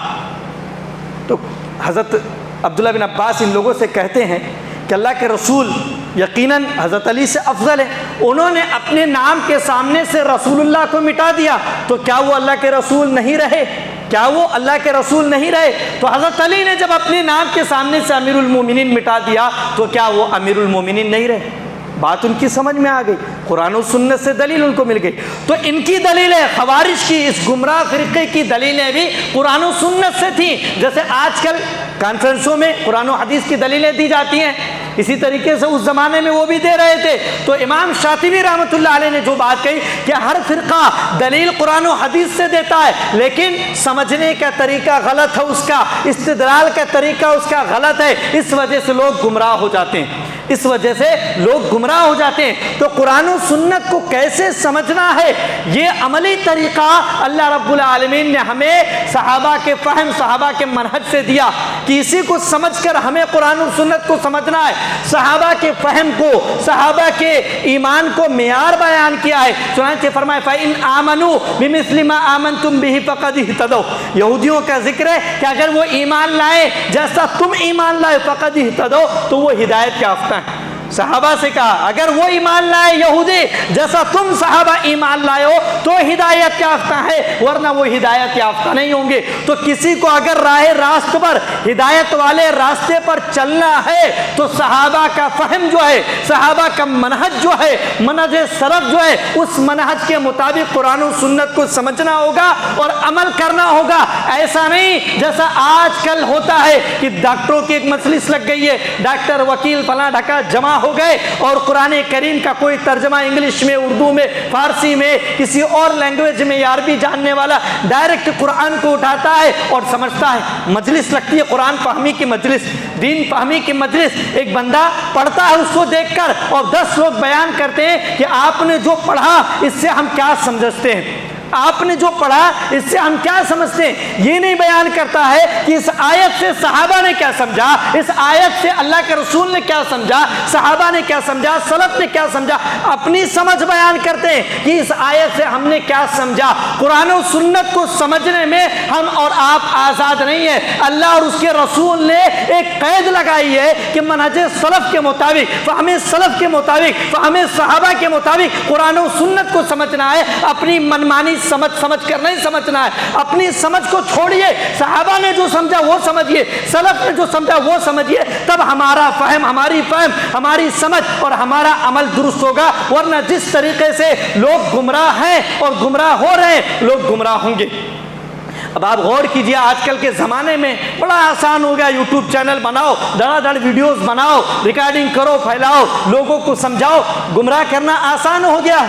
تو حضرت عبداللہ بن عباس ان لوگوں سے کہتے ہیں کہ اللہ کے رسول یقیناً حضرت علی سے افضل ہے، انہوں نے اپنے نام کے سامنے سے رسول اللہ کو مٹا دیا، تو کیا وہ اللہ کے رسول نہیں رہے؟ کیا وہ اللہ کے رسول نہیں رہے؟ تو حضرت علی نے جب اپنے نام کے سامنے سے امیر المومنین مٹا دیا تو کیا وہ امیر المومنین نہیں رہے؟ بات ان کی سمجھ میں آ گئی، قرآن و سنت سے دلیل ان کو مل گئی۔ تو ان کی دلیلیں، خوارج کی اس گمراہ فرقے کی دلیلیں بھی قرآن و سنت سے تھیں، جیسے آج کل کانفرنسوں میں قرآن و حدیث کی دلیلیں دی جاتی ہیں، اسی طریقے سے اس زمانے میں وہ بھی دے رہے تھے۔ تو امام شاطبی رحمۃ اللہ علیہ نے جو بات کہی کہ ہر فرقہ دلیل قرآن و حدیث سے دیتا ہے، لیکن سمجھنے کا طریقہ غلط ہے، اس کا استدلال کا طریقہ اس کا غلط ہے، اس وجہ سے لوگ گمراہ ہو جاتے ہیں، اس وجہ سے لوگ گمراہ ہو جاتے ہیں۔ تو قرآن و سنت کو کیسے سمجھنا ہے، یہ عملی طریقہ اللہ رب العالمین نے ہمیں صحابہ کے فہم، صحابہ کے منہج سے دیا کہ اسی کو سمجھ کر ہمیں قرآن و سنت کو سمجھنا ہے۔ صحابہ کے فہم کو، صحابہ کے ایمان کو معیار بیان کیا ہے، چنانچہ فرمایا فَإِنْ آمَنُوا بِمِثْلِ مَا آمَنْتُمْ بِهِ فَقَدِ اهْتَدَوْا۔ یہودیوں کا ذکر ہے کہ اگر وہ ایمان لائے جیسا تم ایمان لائے فَقَدِ اهْتَدَوْا تو وہ ہدایت یافتہ ہیں۔ صحابہ سے کہا اگر وہ ایمان لائے یہودی جیسا تم صحابہ ایمان لائے ہو تو ہدایت یافتہ ہے، ورنہ وہ ہدایت یافتہ نہیں ہوں گے۔ تو کسی کو اگر راہ راست پر، ہدایت والے راستے پر چلنا ہے تو صحابہ کا فہم جو ہے، صحابہ کا منہج جو ہے، منہج سلف جو ہے، اس منہج کے مطابق قرآن و سنت کو سمجھنا ہوگا اور عمل کرنا ہوگا۔ ایسا نہیں جیسا آج کل ہوتا ہے کہ ڈاکٹروں کی ایک مجلس لگ گئی ہے، ڈاکٹر وکیل فلاں ڈھکا جمع ہو گئے اور قرآن کریم کا کوئی ترجمہ انگلش میں، اردو میں، فارسی میں، کسی اور لینگویج میں یا عربی جاننے والا ڈائریکٹ قرآن کو اٹھاتا ہے اور سمجھتا ہے۔ مجلس لگتی ہے قرآن فہمی کی مجلس، دین فہمی کی مجلس، ایک بندہ پڑھتا ہے اس کو دیکھ کر اور 10 لوگ بیان کرتے ہیں کہ آپ نے جو پڑھا اس سے ہم کیا سمجھتے ہیں، آپ نے جو پڑھا اس سے ہم کیا سمجھتے ہیں۔ یہ نہیں بیان کرتا ہے کہ اس آیت سے صحابہ نے کیا سمجھا، اس آیت سے اللہ کے رسول نے کیا سمجھا، صحابہ نے کیا سمجھا، سلف نے کیا سمجھا، اپنی سمجھ بیان کرتے ہیں کہ اس آیت سے ہم نے کیا سمجھا۔ قرآن و سنت کو سمجھنے میں ہم اور آپ آزاد نہیں ہیں۔ اللہ اور اس کے رسول نے ایک قید لگائی ہے کہ منہج سلف کے مطابق، فہم سلف کے مطابق، فہم صحابہ کے مطابق قرآن و سنت کو سمجھنا ہے۔ اپنی منمانی سمجھ کر نہیں سمجھنا ہے، اپنی سمجھ کو چھوڑیے، صحابہ نے جو سمجھا وہ سمجھیے، سلف نے جو سمجھا وہ سمجھیے، تب ہمارا فہم، ہماری فہم، ہماری سمجھ اور ہمارا عمل درست ہوگا۔ ورنہ جس طریقے سے لوگ گمراہ ہیں اور گمراہ ہو رہے ہیں، لوگ گمراہ ہوں گے۔ اب آپ غور کیجئے، آج کل کے زمانے میں بڑا آسان ہو گیا، یوٹیوب چینل بناؤ، دھڑا دھڑ ویڈیوز بناؤ، ریکارڈنگ کرو، پھیلاؤ، لوگوں کو سمجھاؤ، گمراہ کرنا آسان ہو گیا۔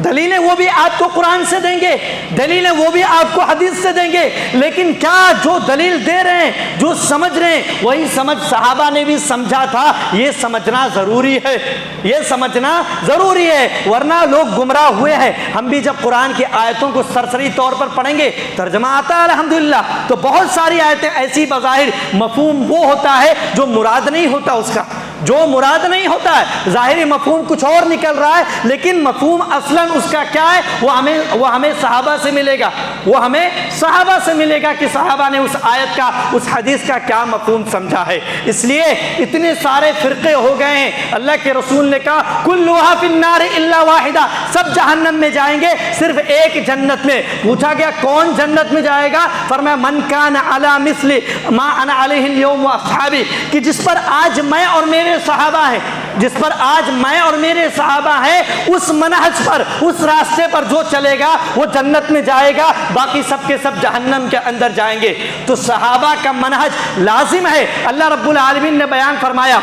دلیلیں وہ بھی آپ کو قرآن سے دیں گے، دلیلیں وہ بھی آپ کو حدیث سے دیں گے، لیکن کیا جو دلیل دے رہے ہیں، جو سمجھ رہے ہیں، وہی سمجھ صحابہ نے بھی سمجھا تھا؟ یہ سمجھنا ضروری ہے، یہ سمجھنا ضروری ہے، ورنہ لوگ گمراہ ہوئے ہیں۔ ہم بھی جب قرآن کی آیتوں کو سرسری طور پر پڑھیں گے، ترجمہ آتا ہے الحمدللہ، تو بہت ساری آیتیں ایسی بظاہر مفہوم وہ ہوتا ہے جو مراد نہیں ہوتا، اس کا جو مراد نہیں ہوتا ہے، ظاہری مفہوم کچھ اور نکل رہا ہے، لیکن مفہوم اصلاً اس کا کیا ہے، وہ ہمیں صحابہ سے ملے گا، وہ ہمیں صحابہ سے ملے گا کہ صحابہ نے اس آیت کا، اس حدیث کا کیا مفہوم سمجھا ہے۔ اس لیے اتنے سارے فرقے ہو گئے ہیں۔ اللہ کے رسول نے کہا کلھا فی النار الا واحدہ، سب جہنم میں جائیں گے صرف ایک جنت میں۔ پوچھا گیا کون جنت میں جائے گا؟ فرمایا من کان علی مثل ما انا علیہ اليوم واصحابی، کہ جس پر آج میں اور میرے صحابہ ہیں، جس پر آج میں اور میرے صحابہ ہیں، اس منہج پر، اس راستے پر جو چلے گا وہ جنت میں جائے گا، باقی سب کے سب جہنم کے اندر جائیں گے۔ تو صحابہ کا منہج لازم ہے۔ اللہ رب العالمین نے بیان فرمایا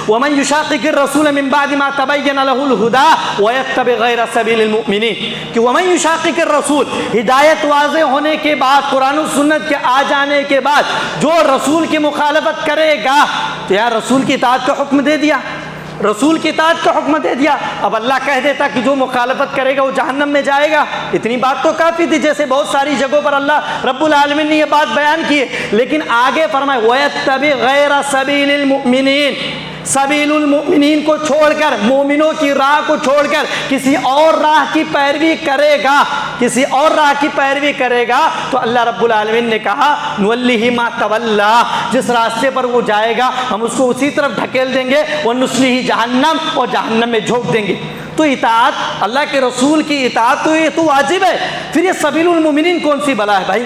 وَمَنْ يُشَاقِقِ الرَّسُولَ مِنْ بَعْدِ مَا تَبَيَّنَ لَهُ الْهُدَى وَيَتَّبِعْ غَيْرَ سَبِيلِ الْمُؤْمِنِينَ، کہ وَمَنْ يُشَاقِقِ الرَّسُولَ، ہدایت واضح ہونے کے بعد، قرآن و سنت کے آ جانے کے بعد جو رسول کی مخالفت کرے گا، تو یا رسول کی اطاعت کا حکم دے دیا، رسول کی اطاعت کا حکم دے دیا۔ اب اللہ کہہ دیتا کہ جو مخالفت کرے گا وہ جہنم میں جائے گا، اتنی بات تو کافی تھی، جیسے بہت ساری جگہوں پر اللہ رب العالمین نے یہ بات بیان کی ہے۔ لیکن آگے فرمائے وَيَتَّبِعْ غَيْرَ سَبِيلِ الْمُؤْمِنِينَ، سبیل المؤمنین کو چھوڑ کر، مومنوں کی راہ کو چھوڑ کر کسی اور راہ کی پیروی کرے گا، کسی اور راہ کی پیروی کرے گا، تو اللہ رب العالمین نے کہا نُوَلِّهِ مَا تَوَلَّىٰ، جس راستے پر وہ جائے گا ہم اس کو اسی طرف ڈھکیل دیں گے، وَنُصْلِهِ جہنم، اور جہنم میں جھونک دیں گے۔ تو اطاعت، اللہ کے رسول کی اطاعت تو یہ تو واجب ہے، پھر یہ سبیل المؤمنین کون سی بلا ہے بھائی؟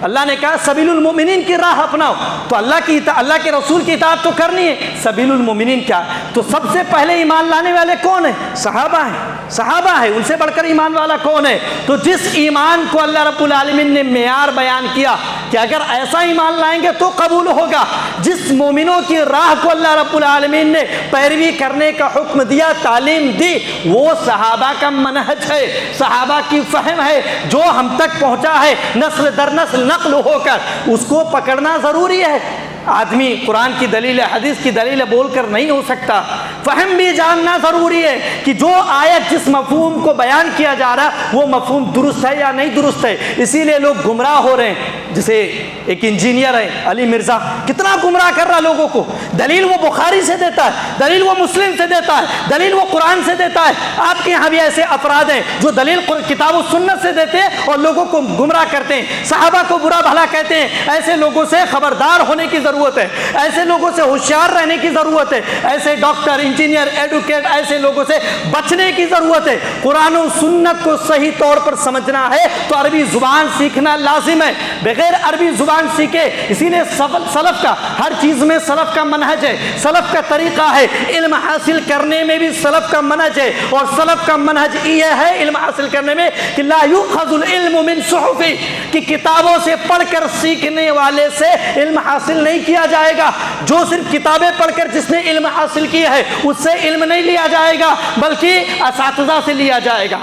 اللہ نے کہا سبیل المؤمنین کی راہ اپناؤ، تو اللہ کے رسول کی اطاعت تو کرنی ہے۔ سبیل المؤمنین کیا ہے؟ تو سب سے پہلے ایمان لانے والے کون ہیں؟ صحابہ ہیں، صحابہ ہیں، ان سے بڑھ کر ایمان والا کون ہے؟ تو جس ایمان کو اللہ رب العالمین نے معیار بیان کیا کہ اگر ایسا ایمان لائیں گے تو قبول ہوگا۔ جس مومنوں کی راہ کو اللہ رب العالمین نے پیروی کرنے کا حکم دیا، تعلیم دی، وہ صحابہ کا منہج ہے، صحابہ کی فہم ہے، جو ہم تک پہنچا ہے نسل در نسل نقل ہو کر، اس کو پکڑنا ضروری ہے۔ آدمی قرآن کی دلیل حدیث کی دلیل بول کر نہیں ہو سکتا، فہم بھی جاننا ضروری ہے کہ جو آیت جس مفہوم کو بیان کیا جا رہا وہ مفہوم درست ہے یا نہیں درست ہے۔ اسی لیے لوگ گمراہ ہو رہے ہیں۔ جیسے ایک انجینئر ہے علی مرزا، کتنا گمراہ کر رہا لوگوں کو، دلیل وہ بخاری سے دیتا ہے، دلیل وہ مسلم سے دیتا ہے، دلیل وہ قرآن سے دیتا ہے۔ آپ کے یہاں بھی ایسے افراد ہیں جو دلیل کتاب و سنت سے دیتے ہیں اور لوگوں کو گمراہ کرتے ہیں، صحابہ کو برا بھلا کہتے ہیں۔ ایسے لوگوں سے خبردار ہونے کی ضرورت ہے، ایسے لوگوں سے ہوشیار رہنے کی ضرورت ہے، ایسے ڈاکٹر، انجینئر، ایڈوکیٹ، ایسے لوگوں سے بچنے کی ضرورت ہے۔ قرآن و سنت کو صحیح طور پر سمجھنا ہے تو عربی زبان سیکھنا لازم ہے، بغیر عربی زبان سیکھے۔ اسی لیے سلف کا ہر چیز میں سلف کا منہج ہے، سلف کا طریقہ ہے، علم حاصل کرنے میں بھی سلف کا منہج ہے، اور سلف کا منہج یہ ہے علم حاصل کرنے میں کہ لا یؤخذ العلم من صحف، کہ کتابوں سے پڑھ کر سیکھنے والے سے علم حاصل نہیں کیا جائے گا۔ جو صرف کتابیں پڑھ کر جس نے علم حاصل کیا ہے اس سے علم نہیں لیا جائے گا، بلکہ اساتذہ سے لیا جائے گا۔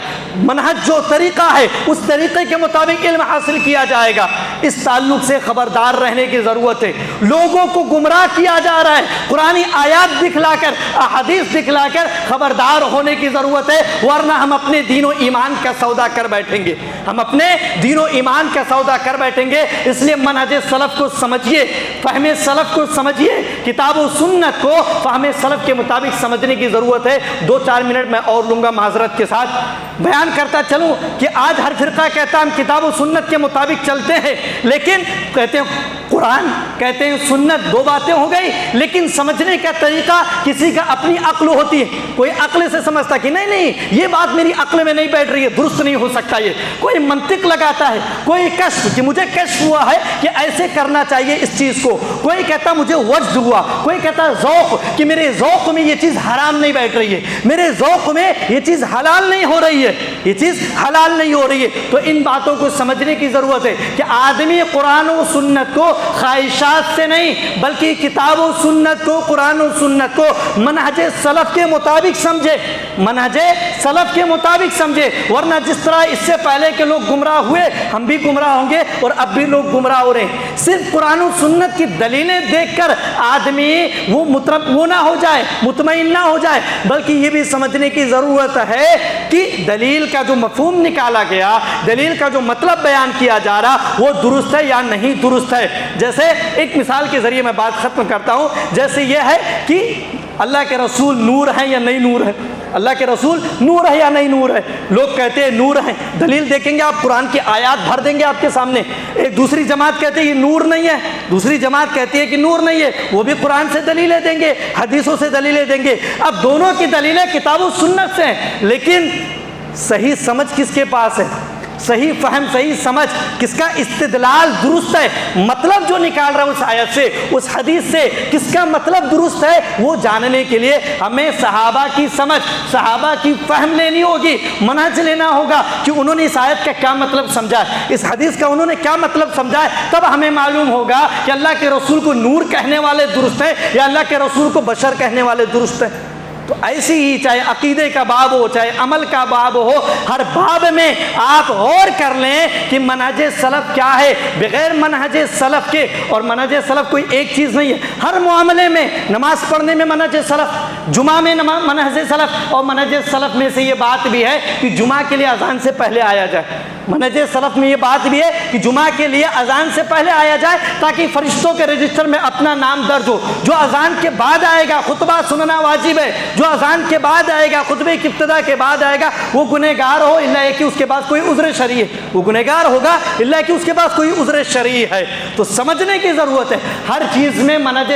منہج جو طریقہ ہے اس طریقے کے مطابق علم حاصل کیا جائے گا۔ اس تعلق سے خبردار رہنے کی ضرورت ہے۔ لوگوں کو گمراہ کیا جا رہا ہے، قرآنی آیات دکھلا کر، احادیث دکھلا کر خبردار ہونے کی ضرورت ہے، ورنہ ہم اپنے دین و ایمان کا سودا کر بیٹھیں گے، ہم اپنے دین و ایمان کا سودا کر بیٹھیں گے۔ اس لیے منہج سلف کو سمجھیے، فہم سلف کو سمجھیے، کتاب و سنت کو فہم سلف کے مطابق سمجھنے کی ضرورت ہے۔ 2-4 منٹ میں اور لوں گا معذرت کے ساتھ۔ بیان کرتا چلوں کہ آج ہر فرقہ کہتا ہم کتاب و سنت کے مطابق چلتے ہیں، لیکن کہتے ہیں قرآن، کہتے ہیں سنت، دو باتیں ہو گئی، لیکن سمجھنے کا طریقہ کسی کا اپنی عقل ہوتی ہے۔ کوئی عقل سے سمجھتا کہ نہیں یہ بات میری عقل میں نہیں بیٹھ رہی ہے، درست نہیں ہو سکتا یہ۔ کوئی منطق لگاتا ہے، کوئی کشف کہ مجھے کشف ہوا ہے کہ ایسے کرنا چاہیے اس چیز کو، کوئی کہتا مجھے وجد ہوا، کوئی کہتا ذوق کہ میرے ذوق میں یہ چیز حرام نہیں بیٹھ رہی ہے، میرے ذوق میں یہ چیز حلال نہیں ہو رہی ہے، یہ چیز حلال نہیں ہو رہی ہے۔ تو ان باتوں کو سمجھنے کی ضرورت ہے کہ آدمی قرآن و سنت کو خواہشات سے نہیں بلکہ کتاب و سنت کو، قرآن و سنت کو منہج سلف کے مطابق سمجھے، منہج سلف کے مطابق سمجھے، ورنہ جس طرح اس سے پہلے کے لوگ گمراہ ہوئے ہم بھی گمراہ ہوں گے، اور اب بھی لوگ گمراہ ہو رہے ہیں۔ صرف قرآن و سنت کی دلیلیں دیکھ کر آدمی وہ نہ ہو جائے، مطمئن نہ ہو جائے، بلکہ یہ بھی سمجھنے کی ضرورت ہے کہ دلیل کا جو مفہوم نکالا گیا، دلیل کا جو مطلب بیان کیا جا رہا وہ درست ہے یا نہیں درست ہے۔ جیسے ایک مثال کے ذریعے میں بات ختم کرتا ہوں، جیسے یہ ہے کہ اللہ کے رسول نور ہیں یا نہیں نور ہے، اللہ کے رسول نور ہے یا نہیں نور ہے۔ لوگ کہتے ہیں نور ہیں، دلیل دیکھیں گے آپ، قرآن کی آیات بھر دیں گے آپ کے سامنے۔ ایک دوسری جماعت کہتے ہیں یہ نور نہیں ہے، دوسری جماعت کہتی ہے کہ نور نہیں ہے، وہ بھی قرآن سے دلیلیں دیں گے، حدیثوں سے دلیلیں دیں گے۔ اب دونوں کی دلیلیں کتاب و سنت سے ہیں، لیکن صحیح سمجھ کس کے پاس ہے، صحیح فہم، صحیح سمجھ، کس کا استدلال درست ہے، مطلب جو نکال رہا ہے اس آیت سے، اس حدیث سے، کس کا مطلب درست ہے، وہ جاننے کے لیے ہمیں صحابہ کی سمجھ، صحابہ کی فہم لینی ہوگی، منہج لینا ہوگا کہ انہوں نے اس آیت کا کیا مطلب سمجھا ہے، اس حدیث کا انہوں نے کیا مطلب سمجھا ہے۔ تب ہمیں معلوم ہوگا کہ اللہ کے رسول کو نور کہنے والے درست ہیں یا اللہ کے رسول کو بشر کہنے والے درست ہیں۔ تو ایسی ہی چاہے عقیدے کا باب ہو، چاہے عمل کا باب ہو، ہر باب میں آپ غور کر لیں کہ منہج سلف کیا ہے۔ بغیر منہج سلف کے، اور منہج سلف کوئی ایک چیز نہیں ہے، ہر معاملے میں، نماز پڑھنے میں منہج سلف، جمعہ میں منہج سلف، اور منہج سلف میں سے یہ بات بھی ہے کہ جمعہ کے لیے اذان سے پہلے آیا جائے۔ منہج سلف میں یہ بات بھی ہے کہ جمعہ کے لیے اذان سے پہلے آیا جائے تاکہ فرشتوں کے رجسٹر میں اپنا نام درج ہو۔ جو اذان کے بعد آئے گا خطبہ سننا واجب ہے، جو اذان کے بعد آئے گا، خطبے کی ابتدا کے بعد آئے گا، وہ گنہگار ہو الا کہ اس کے پاس کوئی عذر شرعی ہے، وہ گنہگار ہوگا الا کہ اس کے پاس کوئی عذر شرعی ہے۔ تو سمجھنے کی ضرورت ہے، ہر چیز میں منہج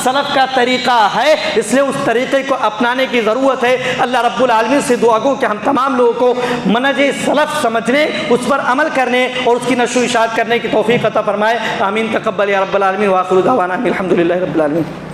سلف کا طریقہ ہے، اس لیے اس طریقے کو اپنانے کی ضرورت ہے۔ اللہ رب العالمین سے دعا گو کہ ہم تمام لوگوں کو منہج سلف سمجھنے، اس پر عمل کرنے اور اس کی نشر و اشاعت کرنے کی توفیق عطا فرمائے۔ آمین، تقبل یا رب العالمین، وآخر دعوانا الحمدللہ رب العالمین۔